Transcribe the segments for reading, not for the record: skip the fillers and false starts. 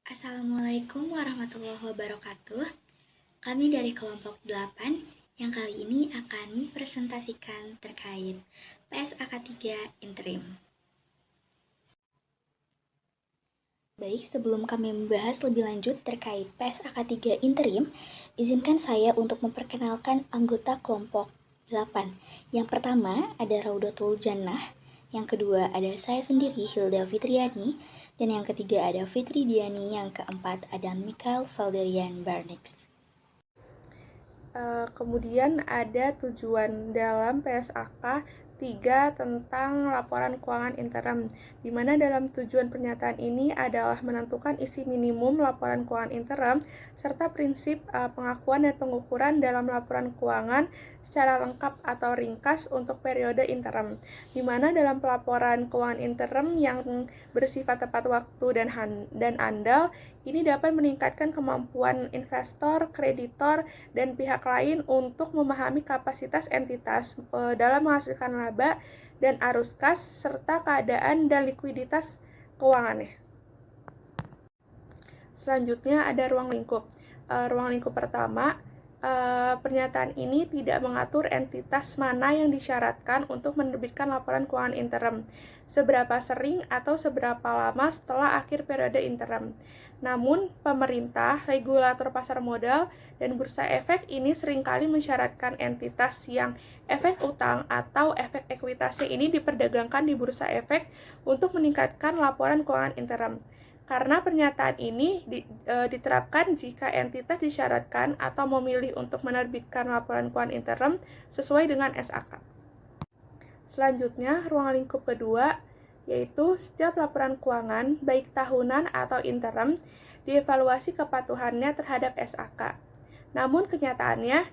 Assalamualaikum warahmatullahi wabarakatuh. Kami dari kelompok 8 yang kali ini akan mempresentasikan terkait PSAK 3 interim. Baik, sebelum kami membahas lebih lanjut terkait PSAK 3 interim, izinkan saya untuk memperkenalkan anggota kelompok 8. Yang pertama ada Raudatul Jannah, yang kedua ada saya sendiri Hilda Fitriani, dan yang ketiga ada Fitri Diani, yang keempat ada Mikael Valderian Barnix. Kemudian ada tujuan dalam PSAK 3 tentang laporan keuangan interim, di mana dalam tujuan pernyataan ini adalah menentukan isi minimum laporan keuangan interim serta prinsip pengakuan dan pengukuran dalam laporan keuangan secara lengkap atau ringkas untuk periode interim, di mana dalam pelaporan keuangan interim yang bersifat tepat waktu dan andal ini dapat meningkatkan kemampuan investor, kreditor, dan pihak lain untuk memahami kapasitas entitas dalam menghasilkan laba dan arus kas, serta keadaan dan likuiditas keuangannya. Selanjutnya ada ruang lingkup. Ruang lingkup pertama, pernyataan ini tidak mengatur entitas mana yang disyaratkan untuk menerbitkan laporan keuangan interim, seberapa sering atau seberapa lama setelah akhir periode interim. Namun, pemerintah, regulator pasar modal, dan bursa efek ini seringkali mensyaratkan entitas yang efek utang atau efek ekuitasi ini diperdagangkan di bursa efek untuk meningkatkan laporan keuangan interim. Karena pernyataan ini diterapkan jika entitas disyaratkan atau memilih untuk menerbitkan laporan keuangan interim sesuai dengan SAK. Selanjutnya, ruang lingkup kedua, yaitu setiap laporan keuangan, baik tahunan atau interim, dievaluasi kepatuhannya terhadap SAK. Namun kenyataannya,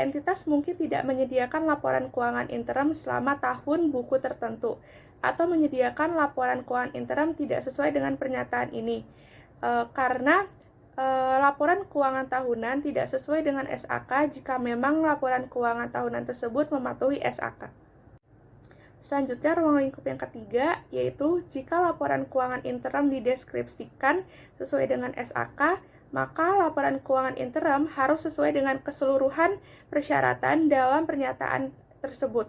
entitas mungkin tidak menyediakan laporan keuangan interim selama tahun buku tertentu, atau menyediakan laporan keuangan interim tidak sesuai dengan pernyataan ini, karena laporan keuangan tahunan tidak sesuai dengan SAK jika memang laporan keuangan tahunan tersebut mematuhi SAK. Selanjutnya, ruang lingkup yang ketiga, yaitu jika laporan keuangan interim dideskripsikan sesuai dengan SAK, maka laporan keuangan interim harus sesuai dengan keseluruhan persyaratan dalam pernyataan tersebut.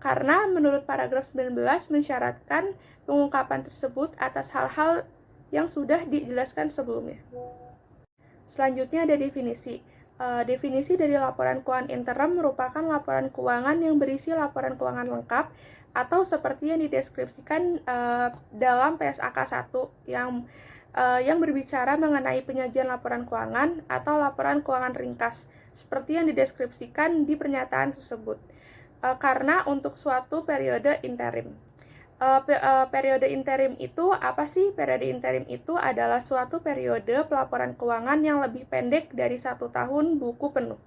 Karena menurut paragraf 19 mensyaratkan pengungkapan tersebut atas hal-hal yang sudah dijelaskan sebelumnya. Selanjutnya ada definisi. Definisi dari laporan keuangan interim merupakan laporan keuangan yang berisi laporan keuangan lengkap atau seperti yang dideskripsikan dalam PSAK 1 yang berbicara mengenai penyajian laporan keuangan atau laporan keuangan ringkas seperti yang dideskripsikan di pernyataan tersebut. Karena untuk suatu periode interim. Periode interim itu apa sih? Periode interim itu adalah suatu periode pelaporan keuangan yang lebih pendek dari 1 tahun buku penuh.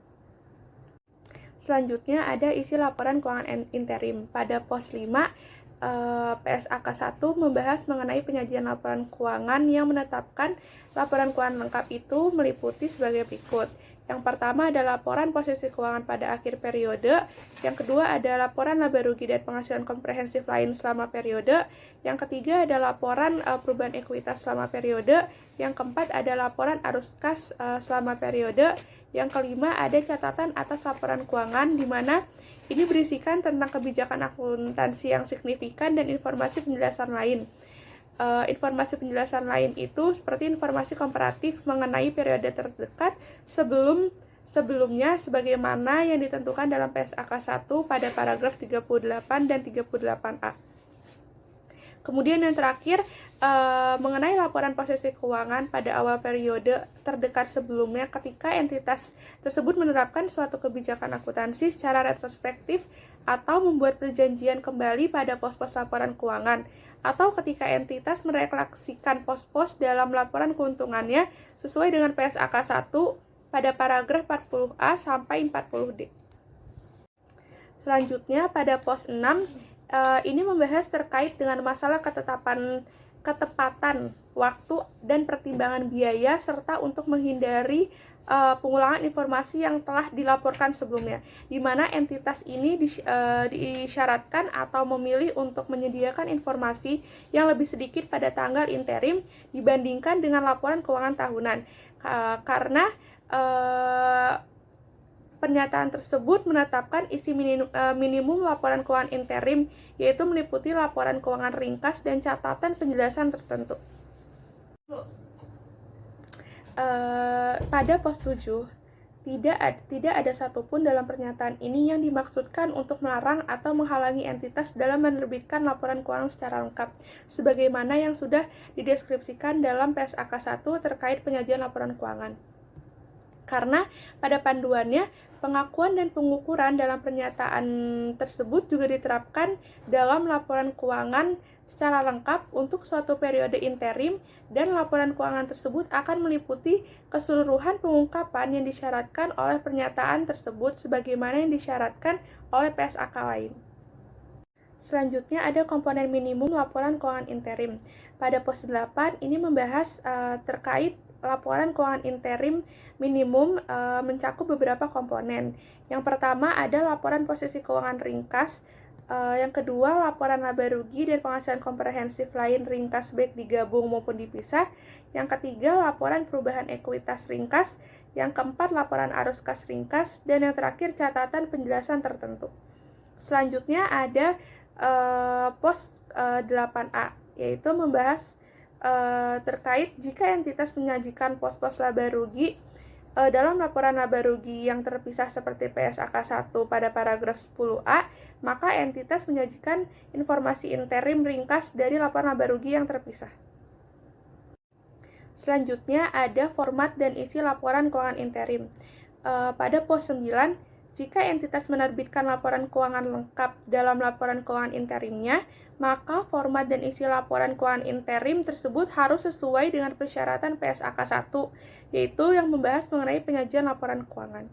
Selanjutnya ada isi laporan keuangan interim. Pada pos 5, PSAK 1 membahas mengenai penyajian laporan keuangan yang menetapkan laporan keuangan lengkap itu meliputi sebagai berikut. Yang pertama ada laporan posisi keuangan pada akhir periode, yang kedua ada laporan laba rugi dan penghasilan komprehensif lain selama periode, yang ketiga ada laporan perubahan ekuitas selama periode, yang keempat ada laporan arus kas selama periode, yang kelima ada catatan atas laporan keuangan di mana ini berisikan tentang kebijakan akuntansi yang signifikan dan informasi penjelasan lain. Informasi penjelasan lain itu seperti informasi komparatif mengenai periode terdekat sebelumnya sebagaimana yang ditentukan dalam PSAK 1 pada paragraf 38 dan 38A. Kemudian yang terakhir, mengenai laporan posisi keuangan pada awal periode terdekat sebelumnya ketika entitas tersebut menerapkan suatu kebijakan akuntansi secara retrospektif atau membuat perjanjian kembali pada pos-pos laporan keuangan, atau ketika entitas merefleksikan pos-pos dalam laporan keuntungannya sesuai dengan PSAK 1 pada paragraf 40A sampai 40D. Selanjutnya pada pos 6, ini membahas terkait dengan masalah ketepatan waktu dan pertimbangan biaya serta untuk menghindari pengulangan informasi yang telah dilaporkan sebelumnya, di mana entitas ini disyaratkan atau memilih untuk menyediakan informasi yang lebih sedikit pada tanggal interim dibandingkan dengan laporan keuangan tahunan, karena pernyataan tersebut menetapkan isi minimum laporan keuangan interim, yaitu meliputi laporan keuangan ringkas dan catatan penjelasan tertentu. Pada pos 7, tidak ada satupun dalam pernyataan ini yang dimaksudkan untuk melarang atau menghalangi entitas dalam menerbitkan laporan keuangan secara lengkap, sebagaimana yang sudah dideskripsikan dalam PSAK 1 terkait penyajian laporan keuangan. Karena pada panduannya, pengakuan dan pengukuran dalam pernyataan tersebut juga diterapkan dalam laporan keuangan secara lengkap untuk suatu periode interim, dan laporan keuangan tersebut akan meliputi keseluruhan pengungkapan yang disyaratkan oleh pernyataan tersebut sebagaimana yang disyaratkan oleh PSAK lain. Selanjutnya ada komponen minimum laporan keuangan interim. Pada pos 8 ini membahas terkait laporan keuangan interim minimum mencakup beberapa komponen. Yang pertama ada laporan posisi keuangan ringkas, yang kedua laporan laba rugi dan penghasilan komprehensif lain ringkas baik digabung maupun dipisah, yang ketiga laporan perubahan ekuitas ringkas, yang keempat laporan arus kas ringkas, dan yang terakhir catatan penjelasan tertentu. Selanjutnya ada pos 8A, yaitu membahas terkait jika entitas menyajikan pos-pos laba rugi dalam laporan laba rugi yang terpisah seperti PSAK 1 pada paragraf 10A, maka entitas menyajikan informasi interim ringkas dari laporan laba rugi yang terpisah. Selanjutnya ada format dan isi laporan keuangan interim. Pada pos 9, jika entitas menerbitkan laporan keuangan lengkap dalam laporan keuangan interimnya, maka format dan isi laporan keuangan interim tersebut harus sesuai dengan persyaratan PSAK 1, yaitu yang membahas mengenai penyajian laporan keuangan.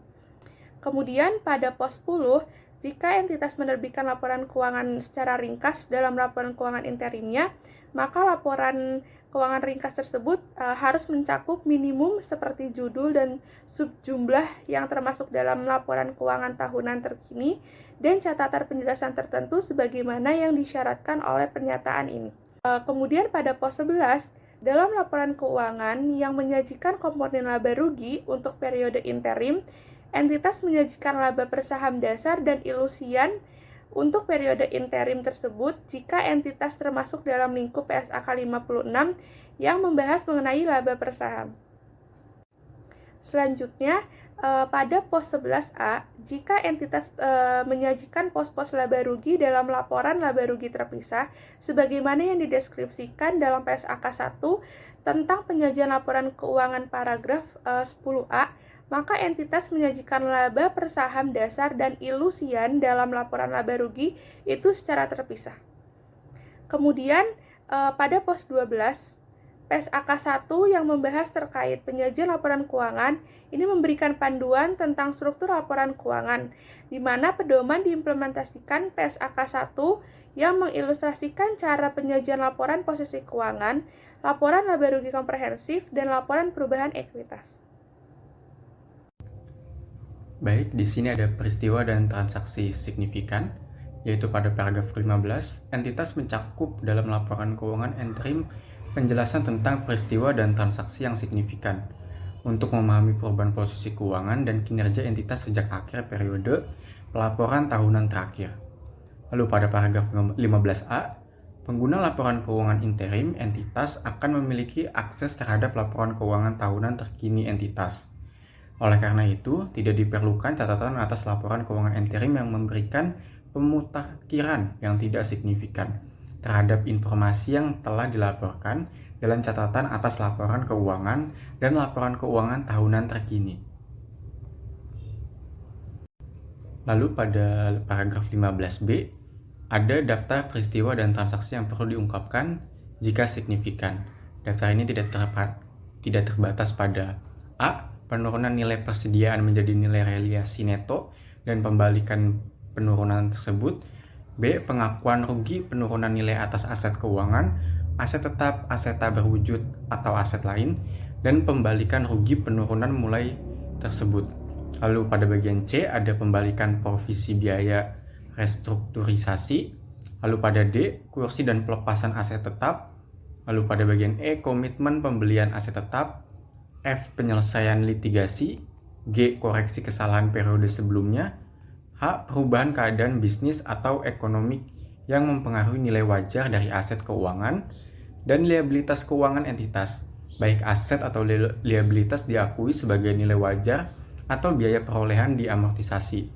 Kemudian pada pos 10, jika entitas menerbitkan laporan keuangan secara ringkas dalam laporan keuangan interimnya, maka laporan keuangan ringkas tersebut harus mencakup minimum seperti judul dan subjumlah yang termasuk dalam laporan keuangan tahunan terkini dan catatan penjelasan tertentu sebagaimana yang disyaratkan oleh pernyataan ini. Kemudian pada pos 11, dalam laporan keuangan yang menyajikan komponen laba rugi untuk periode interim, entitas menyajikan laba per saham dasar dan ilusian untuk periode interim tersebut jika entitas termasuk dalam lingkup PSAK 56 yang membahas mengenai laba per saham. Selanjutnya, pada pos 11A, jika entitas menyajikan pos-pos laba rugi dalam laporan laba rugi terpisah, sebagaimana yang dideskripsikan dalam PSAK 1 tentang penyajian laporan keuangan paragraf 10A, maka entitas menyajikan laba per saham dasar dan ilusian dalam laporan laba rugi itu secara terpisah. Kemudian, pada pos 12, PSAK 1 yang membahas terkait penyajian laporan keuangan ini memberikan panduan tentang struktur laporan keuangan, di mana pedoman diimplementasikan PSAK 1 yang mengilustrasikan cara penyajian laporan posisi keuangan, laporan laba rugi komprehensif, dan laporan perubahan ekuitas. Baik, di sini ada peristiwa dan transaksi signifikan, yaitu pada paragraf 15, entitas mencakup dalam laporan keuangan interim penjelasan tentang peristiwa dan transaksi yang signifikan untuk memahami perubahan posisi keuangan dan kinerja entitas sejak akhir periode pelaporan tahunan terakhir. Lalu pada paragraf 15A, pengguna laporan keuangan interim entitas akan memiliki akses terhadap laporan keuangan tahunan terkini entitas. Oleh karena itu, tidak diperlukan catatan atas laporan keuangan interim yang memberikan pemutakhiran yang tidak signifikan terhadap informasi yang telah dilaporkan dalam catatan atas laporan keuangan dan laporan keuangan tahunan terkini. Lalu pada paragraf 15B, ada daftar peristiwa dan transaksi yang perlu diungkapkan jika signifikan. Daftar ini tidak terbatas pada A. Penurunan nilai persediaan menjadi nilai realisasi neto dan pembalikan penurunan tersebut. B. Pengakuan rugi penurunan nilai atas aset keuangan, aset tetap, aset tak berwujud, atau aset lain, dan pembalikan rugi penurunan mulai tersebut. Lalu pada bagian C ada pembalikan provisi biaya restrukturisasi. Lalu pada D, kursi dan pelepasan aset tetap. Lalu pada bagian E, komitmen pembelian aset tetap. F, penyelesaian litigasi. G, koreksi kesalahan periode sebelumnya. H, perubahan keadaan bisnis atau ekonomi yang mempengaruhi nilai wajar dari aset keuangan. Dan liabilitas keuangan entitas, baik aset atau liabilitas diakui sebagai nilai wajar atau biaya perolehan diamortisasi.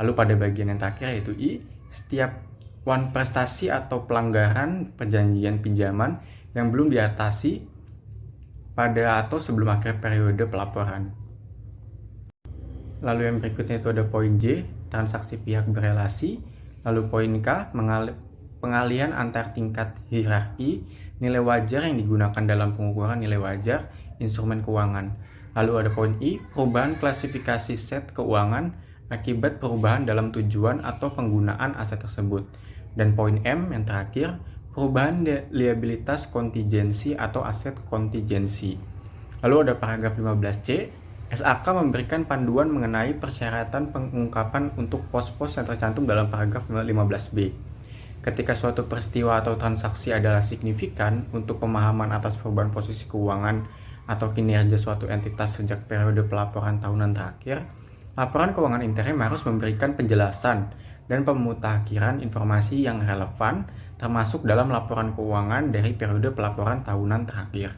Lalu pada bagian yang terakhir yaitu I, setiap prestasi atau pelanggaran perjanjian pinjaman yang belum diatasi pada atau sebelum akhir periode pelaporan. Lalu yang berikutnya itu ada poin J, transaksi pihak berelasi. Lalu poin K, pengalihan antar tingkat hierarki nilai wajar yang digunakan dalam pengukuran nilai wajar instrumen keuangan. Lalu ada poin I, perubahan klasifikasi set keuangan akibat perubahan dalam tujuan atau penggunaan aset tersebut. Dan poin M yang terakhir, perubahan liabilitas kontingensi atau aset kontingensi. Lalu ada paragraf 15C, SAK memberikan panduan mengenai persyaratan pengungkapan untuk pos-pos yang tercantum dalam paragraf 15B. Ketika suatu peristiwa atau transaksi adalah signifikan untuk pemahaman atas perubahan posisi keuangan atau kinerja suatu entitas sejak periode pelaporan tahunan terakhir, laporan keuangan interim harus memberikan penjelasan dan pemutakhiran informasi yang relevan, termasuk dalam laporan keuangan dari periode pelaporan tahunan terakhir.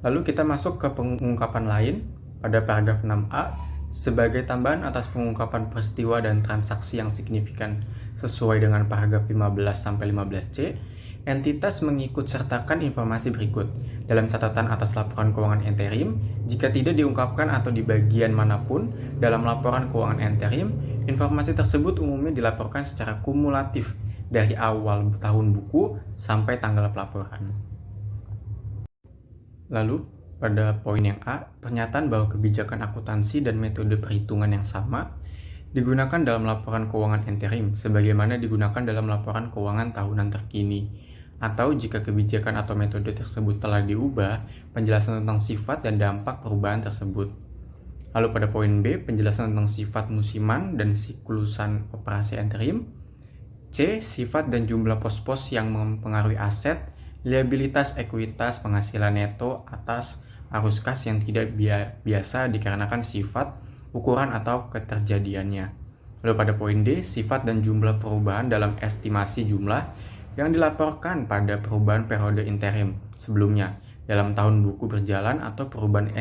Lalu kita masuk ke pengungkapan lain pada paragraf 6A, sebagai tambahan atas pengungkapan peristiwa dan transaksi yang signifikan sesuai dengan paragraf 15-15C, entitas mengikut sertakan informasi berikut dalam catatan atas laporan keuangan interim. Jika tidak diungkapkan atau di bagian manapun dalam laporan keuangan interim, informasi tersebut umumnya dilaporkan secara kumulatif dari awal tahun buku sampai tanggal pelaporan. Lalu pada poin yang A, pernyataan bahwa kebijakan akuntansi dan metode perhitungan yang sama digunakan dalam laporan keuangan interim sebagaimana digunakan dalam laporan keuangan tahunan terkini, atau jika kebijakan atau metode tersebut telah diubah, penjelasan tentang sifat dan dampak perubahan tersebut. Lalu pada poin B, penjelasan tentang sifat musiman dan siklusan operasi interim. C, sifat dan jumlah pos-pos yang mempengaruhi aset, liabilitas, ekuitas, penghasilan neto atas arus kas yang tidak biasa dikarenakan sifat, ukuran atau keterjadiannya. Lalu pada poin D, sifat dan jumlah perubahan dalam estimasi jumlah yang dilaporkan pada perubahan periode interim sebelumnya dalam tahun buku berjalan atau perubahan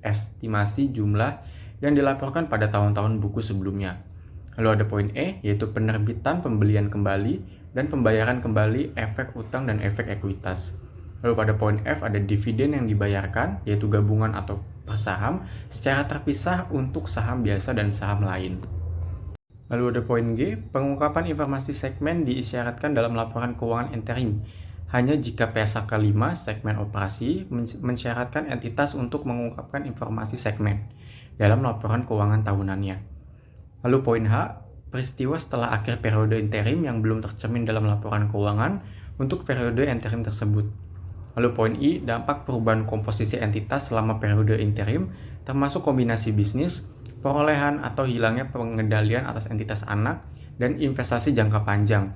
estimasi jumlah yang dilaporkan pada tahun-tahun buku sebelumnya. Lalu ada poin E, yaitu penerbitan pembelian kembali dan pembayaran kembali efek utang dan efek ekuitas. Lalu pada poin F ada dividen yang dibayarkan, yaitu gabungan atau per saham secara terpisah untuk saham biasa dan saham lain. Lalu ada poin G, pengungkapan informasi segmen diisyaratkan dalam laporan keuangan interim hanya jika PSAK 5 segmen operasi mensyaratkan entitas untuk mengungkapkan informasi segmen dalam laporan keuangan tahunannya. Lalu poin H, peristiwa setelah akhir periode interim yang belum tercermin dalam laporan keuangan untuk periode interim tersebut. Lalu poin I, dampak perubahan komposisi entitas selama periode interim termasuk kombinasi bisnis, perolehan atau hilangnya pengendalian atas entitas anak, dan investasi jangka panjang,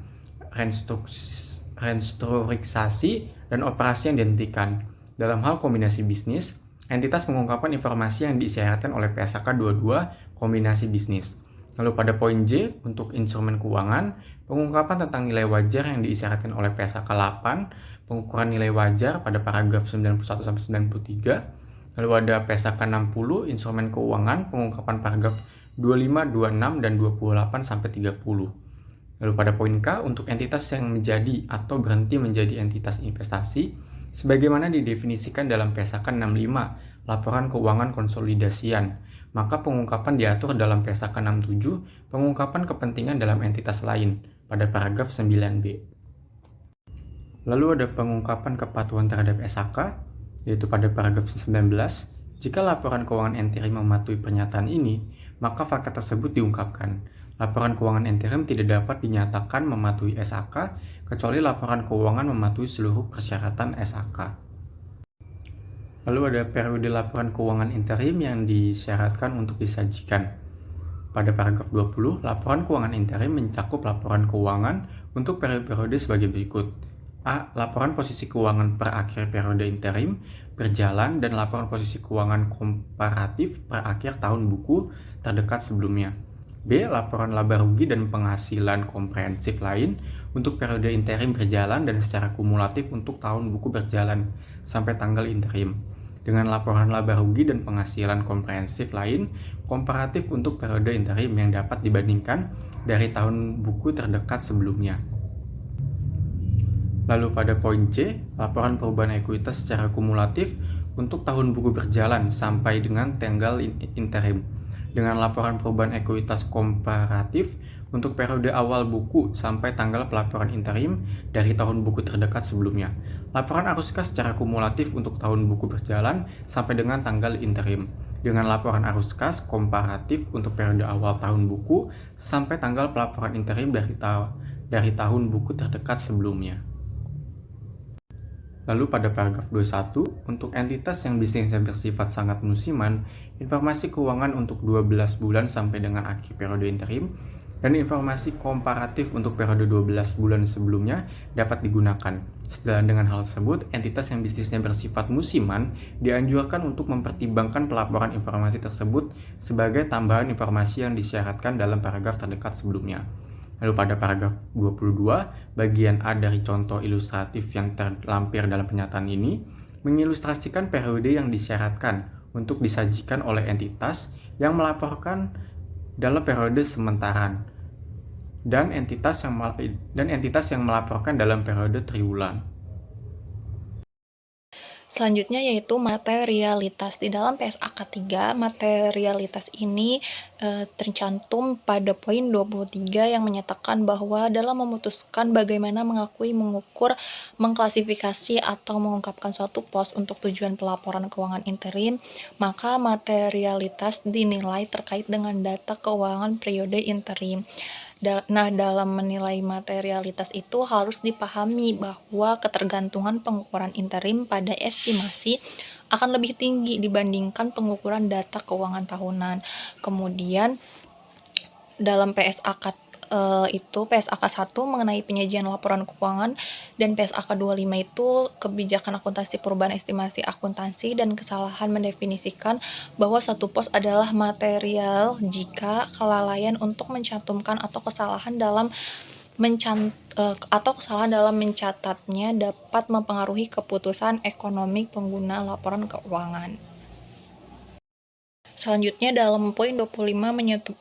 restrukturisasi, dan operasi yang dihentikan. Dalam hal kombinasi bisnis, entitas mengungkapkan informasi yang disyaratkan oleh PSAK 22 kombinasi bisnis. Lalu pada poin J, untuk instrumen keuangan, pengungkapan tentang nilai wajar yang diisyaratkan oleh PSAK 8, pengukuran nilai wajar pada paragraf 91-93. Lalu ada PSAK 60, instrumen keuangan, pengungkapan paragraf 25, 26, dan 28-30. Lalu pada poin K, untuk entitas yang menjadi atau berhenti menjadi entitas investasi, sebagaimana didefinisikan dalam PSAK 65, laporan keuangan konsolidasian, maka pengungkapan diatur dalam PSAK 67, pengungkapan kepentingan dalam entitas lain, pada paragraf 9b. Lalu ada pengungkapan kepatuhan terhadap SAK, yaitu pada paragraf 19. Jika laporan keuangan interim mematuhi pernyataan ini, maka fakta tersebut diungkapkan. Laporan keuangan interim tidak dapat dinyatakan mematuhi SAK, kecuali laporan keuangan mematuhi seluruh persyaratan SAK. Lalu ada periode laporan keuangan interim yang disyaratkan untuk disajikan. Pada paragraf 20, laporan keuangan interim mencakup laporan keuangan untuk periode sebagai berikut. A. Laporan posisi keuangan per akhir periode interim berjalan dan laporan posisi keuangan komparatif per akhir tahun buku terdekat sebelumnya. B. Laporan laba rugi dan penghasilan komprehensif lain untuk periode interim berjalan dan secara kumulatif untuk tahun buku berjalan sampai tanggal interim. Dengan laporan laba rugi dan penghasilan komprehensif lain komparatif untuk periode interim yang dapat dibandingkan dari tahun buku terdekat sebelumnya. Lalu pada poin C, laporan perubahan ekuitas secara kumulatif untuk tahun buku berjalan sampai dengan tanggal interim. Dengan laporan perubahan ekuitas komparatif untuk periode awal buku sampai tanggal pelaporan interim dari tahun buku terdekat sebelumnya. Laporan arus kas secara kumulatif untuk tahun buku berjalan sampai dengan tanggal interim. Dengan laporan arus kas komparatif untuk periode awal tahun buku sampai tanggal pelaporan interim dari tahun buku terdekat sebelumnya. Lalu pada paragraf 21, untuk entitas yang bisnisnya bersifat sangat musiman, informasi keuangan untuk 12 bulan sampai dengan akhir periode interim, dan informasi komparatif untuk periode 12 bulan sebelumnya dapat digunakan. Sejalan dengan hal tersebut, entitas yang bisnisnya bersifat musiman dianjurkan untuk mempertimbangkan pelaporan informasi tersebut sebagai tambahan informasi yang disyaratkan dalam paragraf terdekat sebelumnya. Lalu pada paragraf 22, bagian A dari contoh ilustratif yang terlampir dalam pernyataan ini mengilustrasikan periode yang disyaratkan untuk disajikan oleh entitas yang melaporkan dalam periode sementara dan entitas yang melaporkan dalam periode triwulan. Selanjutnya yaitu materialitas. Di dalam PSAK 3, materialitas ini tercantum pada poin 23 yang menyatakan bahwa dalam memutuskan bagaimana mengakui, mengukur, mengklasifikasi, atau mengungkapkan suatu pos untuk tujuan pelaporan keuangan interim, maka materialitas dinilai terkait dengan data keuangan periode interim. Nah, dalam menilai materialitas itu harus dipahami bahwa ketergantungan pengukuran interim pada estimasi akan lebih tinggi dibandingkan pengukuran data keuangan tahunan. Kemudian dalam PSAK PSAK 1 mengenai penyajian laporan keuangan dan PSAK 25 itu kebijakan akuntansi perubahan estimasi akuntansi dan kesalahan mendefinisikan bahwa satu pos adalah material jika kelalaian untuk mencantumkan atau kesalahan dalam mencatatnya dapat mempengaruhi keputusan ekonomi pengguna laporan keuangan. Selanjutnya dalam poin 25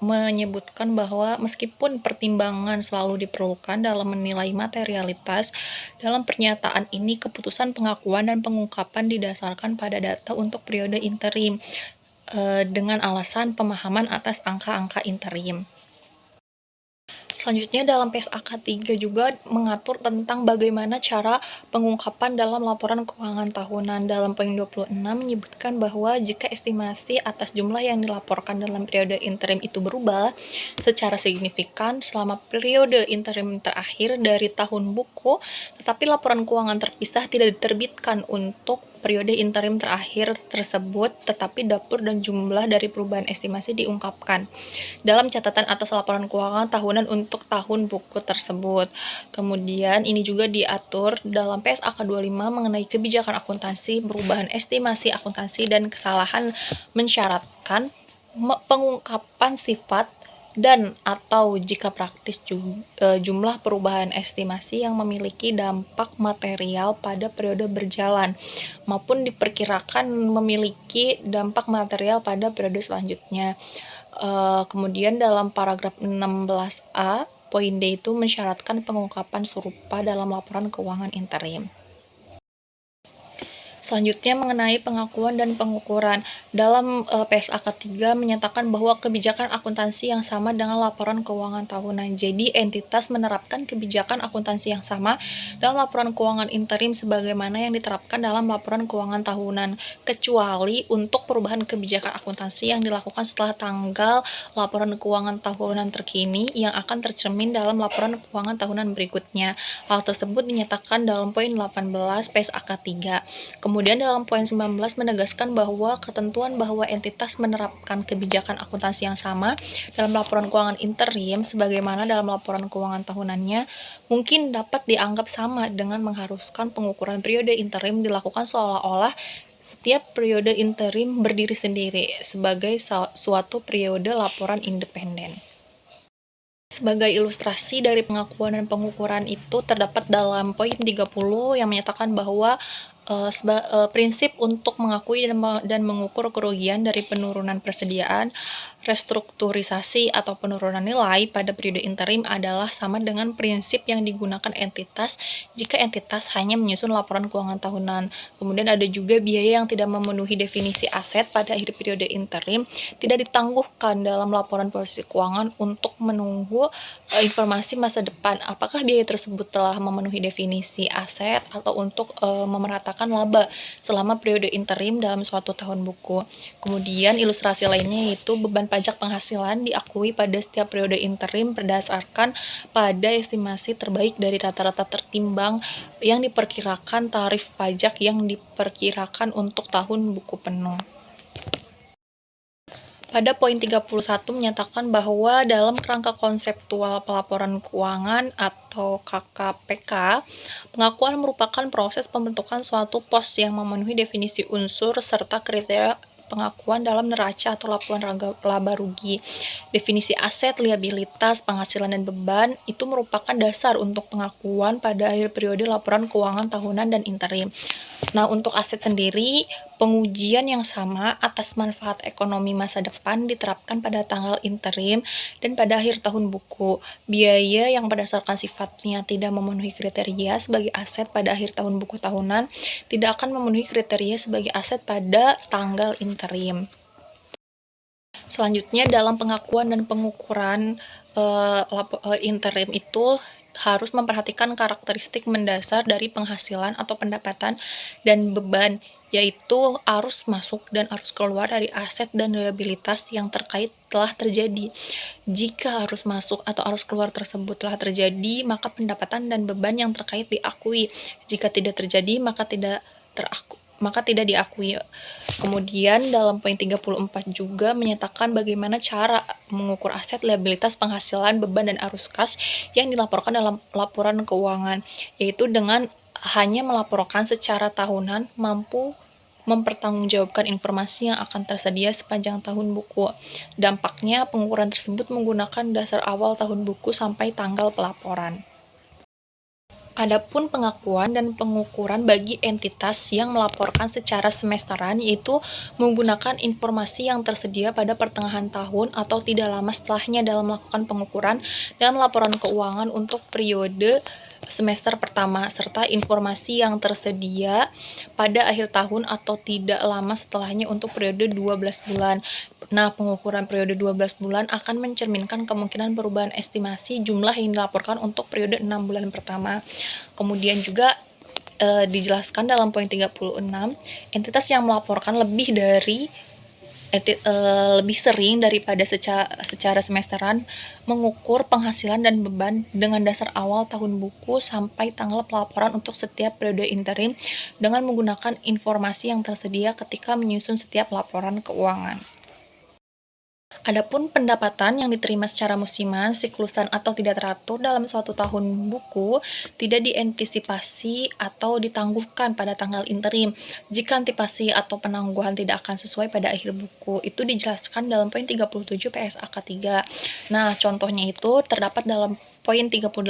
menyebutkan bahwa meskipun pertimbangan selalu diperlukan dalam menilai materialitas, dalam pernyataan ini keputusan pengakuan dan pengungkapan didasarkan pada data untuk periode interim dengan alasan pemahaman atas angka-angka interim. Selanjutnya dalam PSAK 3 juga mengatur tentang bagaimana cara pengungkapan dalam laporan keuangan tahunan. Dalam poin 26 menyebutkan bahwa jika estimasi atas jumlah yang dilaporkan dalam periode interim itu berubah secara signifikan selama periode interim terakhir dari tahun buku, tetapi laporan keuangan terpisah tidak diterbitkan untuk periode interim terakhir tersebut, tetapi dapur dan jumlah dari perubahan estimasi diungkapkan dalam catatan atas laporan keuangan tahunan untuk tahun buku tersebut. Kemudian ini juga diatur dalam PSAK 25 mengenai kebijakan akuntansi, perubahan estimasi akuntansi, dan kesalahan mensyaratkan pengungkapan sifat dan atau jika praktis jumlah perubahan estimasi yang memiliki dampak material pada periode berjalan maupun diperkirakan memiliki dampak material pada periode selanjutnya. Kemudian dalam paragraf 16A poin D itu mensyaratkan pengungkapan serupa dalam laporan keuangan interim. Selanjutnya mengenai pengakuan dan pengukuran. Dalam PSAK 3 menyatakan bahwa kebijakan akuntansi yang sama dengan laporan keuangan tahunan. Jadi entitas menerapkan kebijakan akuntansi yang sama dalam laporan keuangan interim sebagaimana yang diterapkan dalam laporan keuangan tahunan, kecuali untuk perubahan kebijakan akuntansi yang dilakukan setelah tanggal laporan keuangan tahunan terkini yang akan tercermin dalam laporan keuangan tahunan berikutnya. Hal tersebut dinyatakan dalam poin 18 PSAK 3. Kemudian dalam poin 19 menegaskan bahwa ketentuan bahwa entitas menerapkan kebijakan akuntansi yang sama dalam laporan keuangan interim sebagaimana dalam laporan keuangan tahunannya mungkin dapat dianggap sama dengan mengharuskan pengukuran periode interim dilakukan seolah-olah setiap periode interim berdiri sendiri sebagai suatu periode laporan independen. Sebagai ilustrasi dari pengakuan dan pengukuran itu terdapat dalam poin 30 yang menyatakan bahwa prinsip untuk mengakui dan mengukur kerugian dari penurunan persediaan, restrukturisasi atau penurunan nilai pada periode interim adalah sama dengan prinsip yang digunakan entitas jika entitas hanya menyusun laporan keuangan tahunan. Kemudian ada juga biaya yang tidak memenuhi definisi aset pada akhir periode interim tidak ditangguhkan dalam laporan posisi keuangan untuk menunggu informasi masa depan apakah biaya tersebut telah memenuhi definisi aset atau untuk memeratakan laba selama periode interim dalam suatu tahun buku. Kemudian ilustrasi lainnya yaitu beban pajak penghasilan diakui pada setiap periode interim berdasarkan pada estimasi terbaik dari rata-rata tertimbang yang diperkirakan tarif pajak yang diperkirakan untuk tahun buku penuh. Pada poin 31 menyatakan bahwa dalam kerangka konseptual pelaporan keuangan atau KKPK, pengakuan merupakan proses pembentukan suatu pos yang memenuhi definisi unsur serta kriteria pengakuan dalam neraca atau laporan laba rugi. Definisi aset, liabilitas, penghasilan, dan beban itu merupakan dasar untuk pengakuan pada akhir periode laporan keuangan tahunan dan interim. Nah, untuk aset sendiri, pengujian yang sama atas manfaat ekonomi masa depan diterapkan pada tanggal interim dan pada akhir tahun buku. Biaya yang berdasarkan sifatnya tidak memenuhi kriteria sebagai aset pada akhir tahun buku tahunan tidak akan memenuhi kriteria sebagai aset pada tanggal interim. Selanjutnya dalam pengakuan dan pengukuran interim itu harus memperhatikan karakteristik mendasar dari penghasilan atau pendapatan dan beban, yaitu arus masuk dan arus keluar dari aset dan liabilitas yang terkait telah terjadi. Jika arus masuk atau arus keluar tersebut telah terjadi, maka pendapatan dan beban yang terkait diakui. Jika tidak terjadi, maka tidak diakui. Kemudian dalam poin 34 juga menyatakan bagaimana cara mengukur aset, liabilitas, penghasilan, beban, dan arus kas yang dilaporkan dalam laporan keuangan, yaitu dengan hanya melaporkan secara tahunan mampu mempertanggungjawabkan informasi yang akan tersedia sepanjang tahun buku. Dampaknya pengukuran tersebut menggunakan dasar awal tahun buku sampai tanggal pelaporan. Adapun pengakuan dan pengukuran bagi entitas yang melaporkan secara semesteran yaitu menggunakan informasi yang tersedia pada pertengahan tahun atau tidak lama setelahnya dalam melakukan pengukuran dan laporan keuangan untuk periode semester pertama serta informasi yang tersedia pada akhir tahun atau tidak lama setelahnya untuk periode 12 bulan. Nah, pengukuran periode 12 bulan akan mencerminkan kemungkinan perubahan estimasi jumlah yang dilaporkan untuk periode 6 bulan pertama. Kemudian juga dijelaskan dalam poin 36, entitas yang melaporkan lebih sering daripada secara semesteran mengukur penghasilan dan beban dengan dasar awal tahun buku sampai tanggal pelaporan untuk setiap periode interim dengan menggunakan informasi yang tersedia ketika menyusun setiap laporan keuangan. Adapun pendapatan yang diterima secara musiman, siklusan, atau tidak teratur dalam suatu tahun buku tidak diantisipasi atau ditangguhkan pada tanggal interim. Jika antisipasi atau penangguhan tidak akan sesuai pada akhir buku, itu dijelaskan dalam poin 37 PSAK 3. Nah, contohnya itu terdapat dalam poin 38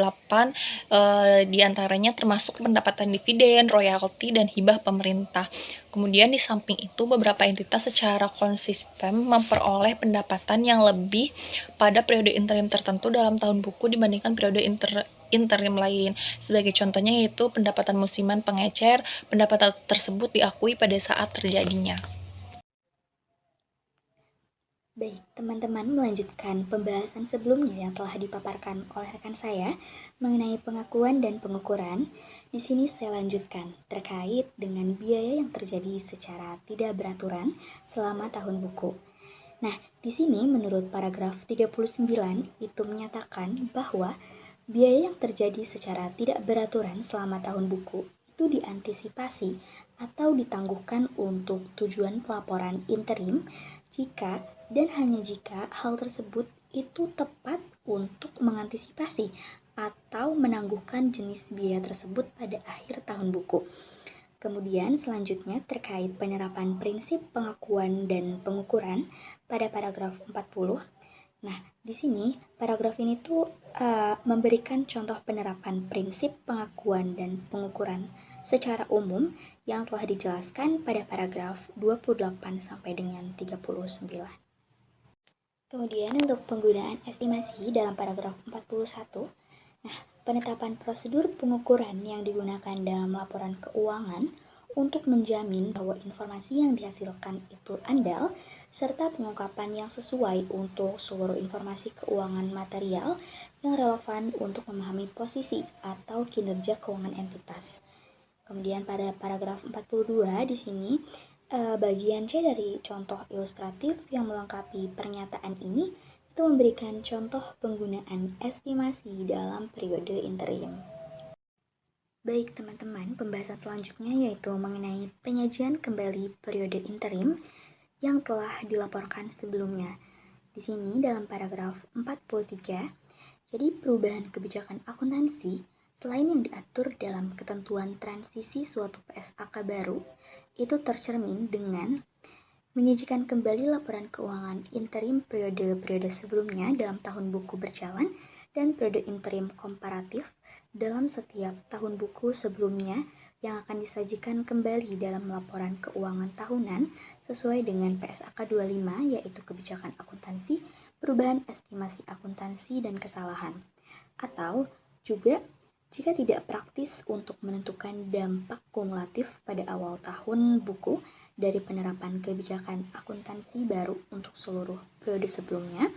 diantaranya termasuk pendapatan dividen, royalti, dan hibah pemerintah. Kemudian di samping itu beberapa entitas secara konsisten memperoleh pendapatan yang lebih pada periode interim tertentu dalam tahun buku dibandingkan periode interim lain. Sebagai contohnya yaitu pendapatan musiman pengecer, pendapatan tersebut diakui pada saat terjadinya. Baik, teman-teman melanjutkan pembahasan sebelumnya yang telah dipaparkan oleh rekan saya mengenai pengakuan dan pengukuran. Di sini saya lanjutkan terkait dengan biaya yang terjadi secara tidak beraturan selama tahun buku. Nah, di sini menurut paragraf 39 itu menyatakan bahwa biaya yang terjadi secara tidak beraturan selama tahun buku itu itu diantisipasi atau ditangguhkan untuk tujuan pelaporan interim jika dan hanya jika hal tersebut itu tepat untuk mengantisipasi atau menangguhkan jenis biaya tersebut pada akhir tahun buku. Kemudian selanjutnya terkait penerapan prinsip pengakuan dan pengukuran pada paragraf 40. Nah, di sini paragraf ini tuh memberikan contoh penerapan prinsip pengakuan dan pengukuran secara umum yang telah dijelaskan pada paragraf 28 sampai dengan 39. Kemudian untuk penggunaan estimasi dalam paragraf 41, nah, penetapan prosedur pengukuran yang digunakan dalam laporan keuangan untuk menjamin bahwa informasi yang dihasilkan itu andal, serta pengungkapan yang sesuai untuk seluruh informasi keuangan material yang relevan untuk memahami posisi atau kinerja keuangan entitas. Kemudian pada paragraf 42 di sini bagian C dari contoh ilustratif yang melengkapi pernyataan ini itu memberikan contoh penggunaan estimasi dalam periode interim. Baik teman-teman, pembahasan selanjutnya yaitu mengenai penyajian kembali periode interim yang telah dilaporkan sebelumnya. Di sini dalam paragraf 43, jadi perubahan kebijakan akuntansi selain yang diatur dalam ketentuan transisi suatu PSAK baru, itu tercermin dengan menyajikan kembali laporan keuangan interim periode-periode sebelumnya dalam tahun buku berjalan dan periode interim komparatif dalam setiap tahun buku sebelumnya yang akan disajikan kembali dalam laporan keuangan tahunan sesuai dengan PSAK 25 yaitu kebijakan akuntansi, perubahan estimasi akuntansi dan kesalahan. Atau juga jika tidak praktis untuk menentukan dampak kumulatif pada awal tahun buku dari penerapan kebijakan akuntansi baru untuk seluruh periode sebelumnya,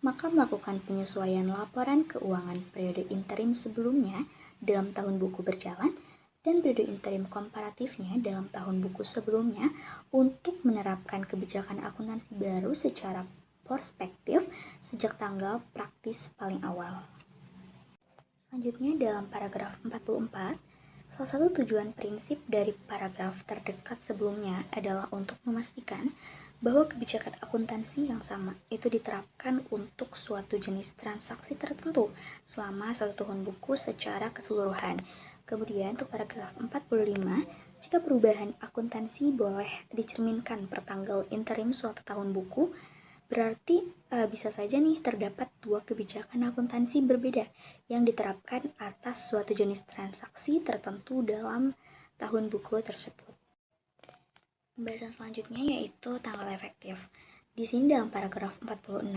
maka melakukan penyesuaian laporan keuangan periode interim sebelumnya dalam tahun buku berjalan dan periode interim komparatifnya dalam tahun buku sebelumnya untuk menerapkan kebijakan akuntansi baru secara prospektif sejak tanggal praktis paling awal. Selanjutnya dalam paragraf 44, salah satu tujuan prinsip dari paragraf terdekat sebelumnya adalah untuk memastikan bahwa kebijakan akuntansi yang sama itu diterapkan untuk suatu jenis transaksi tertentu selama satu tahun buku secara keseluruhan. Kemudian untuk paragraf 45, jika perubahan akuntansi boleh dicerminkan per tanggal interim suatu tahun buku, berarti bisa saja nih terdapat dua kebijakan akuntansi berbeda yang diterapkan atas suatu jenis transaksi tertentu dalam tahun buku tersebut. Pembahasan selanjutnya yaitu tanggal efektif. Di sini dalam paragraf 46,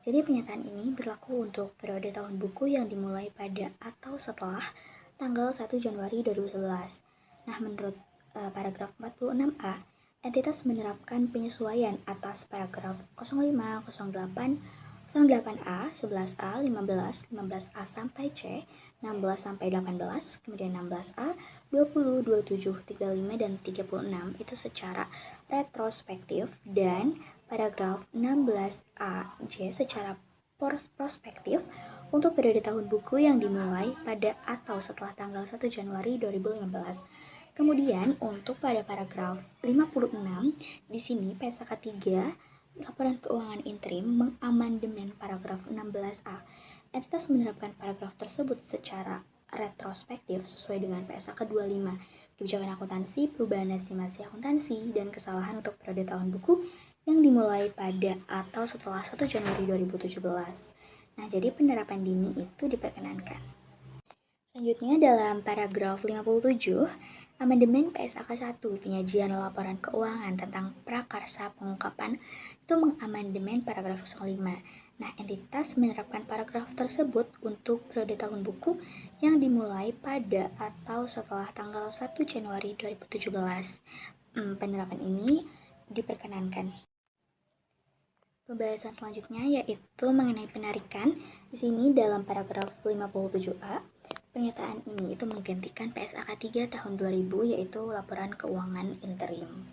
jadi pernyataan ini berlaku untuk periode tahun buku yang dimulai pada atau setelah tanggal 1 Januari 2011. Nah, menurut paragraf 46A, entitas menerapkan penyesuaian atas paragraf 05, 08, 08A, 11A, 15, 15A sampai C, 16 sampai 18, kemudian 16A, 20, 27, 35, dan 36 itu secara retrospektif dan paragraf 16A, J secara prospektif untuk periode tahun buku yang dimulai pada atau setelah tanggal 1 Januari 2015. Kemudian untuk pada paragraf 56, di sini PSAK 3, laporan keuangan interim mengamandemen paragraf 16A. Entitas menerapkan paragraf tersebut secara retrospektif sesuai dengan PSAK 25, kebijakan akuntansi, perubahan estimasi akuntansi, dan kesalahan untuk periode tahun buku yang dimulai pada atau setelah 1 Januari 2017. Nah, jadi penerapan dini itu diperkenankan. Selanjutnya dalam paragraf 57, amandemen PSAK 1 penyajian laporan keuangan tentang prakarsa pengungkapan itu mengamandemen paragraf 05. Nah, entitas menerapkan paragraf tersebut untuk periode tahun buku yang dimulai pada atau setelah tanggal 1 Januari 2017. Penerapan ini diperkenankan. Pembahasan selanjutnya yaitu mengenai penarikan. Di sini dalam paragraf 57A, pernyataan ini itu menggantikan PSAK 3 tahun 2000 yaitu laporan keuangan interim.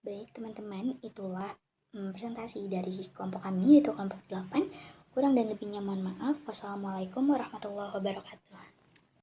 Baik teman-teman, itulah presentasi dari kelompok kami yaitu kelompok 8. Kurang dan lebihnya mohon maaf. Wassalamualaikum warahmatullahi wabarakatuh.